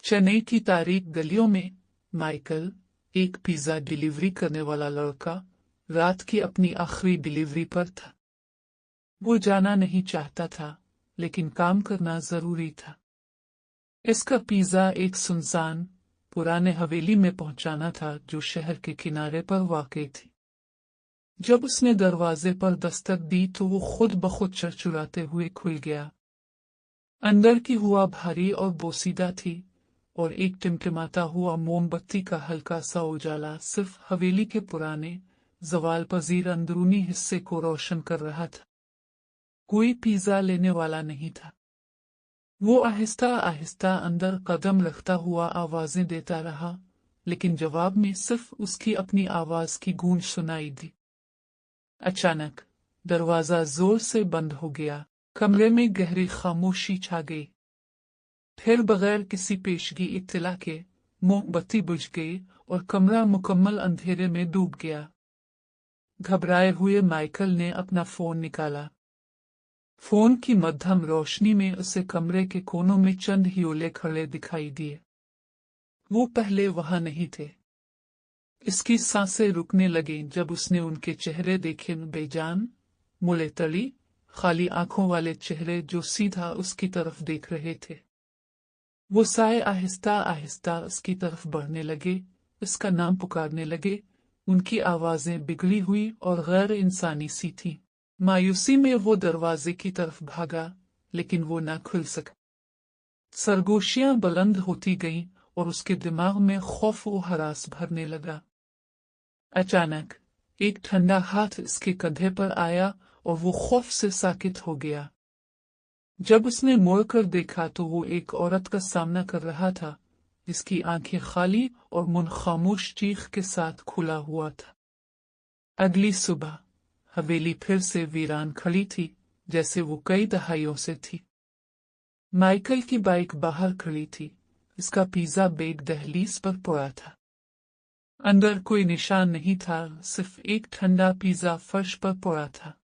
चेन्नई की तारीख गलियों में माइकल, एक पिज्जा डिलीवरी करने वाला लड़का, रात की अपनी आखिरी डिलीवरी पर था। वो जाना नहीं चाहता था, लेकिन काम करना जरूरी था। इसका पिज्जा एक सुनसान पुराने हवेली में पहुंचाना था जो शहर के किनारे पर वाक़ई थी। जब उसने दरवाजे पर दस्तक दी तो वो खुद बखुद चरचुराते हुए खुल गया। अंदर की हुआ भारी और बोसीदा थी, और एक टिमटिमाता हुआ मोमबत्ती का हल्का सा उजाला सिर्फ हवेली के पुराने ज़वाल पजीर अंदरूनी हिस्से को रोशन कर रहा था। कोई पिज़्ज़ा लेने वाला नहीं था। वो आहिस्ता आहिस्ता अंदर कदम रखता हुआ आवाजें देता रहा, लेकिन जवाब में सिर्फ उसकी अपनी आवाज की गूंज सुनाई दी। अचानक दरवाजा जोर से बंद हो गया। कमरे में गहरी खामोशी छा गई। फिर बगैर किसी पेशगी इत्तला के मोमबत्ती बुझ गई और कमरा मुकम्मल अंधेरे में डूब गया। घबराए हुए माइकल ने अपना फोन निकाला। फोन की मध्यम रोशनी में उसे कमरे के कोनों में चंद हियोले खड़े दिखाई दिए। वो पहले वहां नहीं थे। इसकी सांसें रुकने लगीं जब उसने उनके चेहरे देखे, बेजान, मुले तली, खाली आंखों वाले चेहरे जो सीधा उसकी तरफ देख रहे थे। वो साए आहिस्ता आहिस्ता उसकी तरफ बढ़ने लगे, उसका नाम पुकारने लगे। उनकी आवाजें बिगड़ी हुई और गैर इंसानी सी थीं। मायूसी में वो दरवाजे की तरफ भागा, लेकिन वो ना खुल सका। सरगोशियां बुलंद होती गईं और उसके दिमाग में खौफ व हरास भरने लगा। अचानक एक ठंडा हाथ इसके कंधे पर आया और वो खौफ से साकित हो गया। जब उसने मुड़कर देखा तो वो एक औरत का सामना कर रहा था, जिसकी आंखें खाली और मुंह खामोश चीख के साथ खुला हुआ था। अगली सुबह हवेली फिर से वीरान खड़ी थी, जैसे वो कई दहाइयों से थी। माइकल की बाइक बाहर खड़ी थी। इसका पिज्जा बैग दहलीज पर पड़ा था। अंदर कोई निशान नहीं था, सिर्फ एक ठंडा पिज्जा फर्श पर पड़ा था।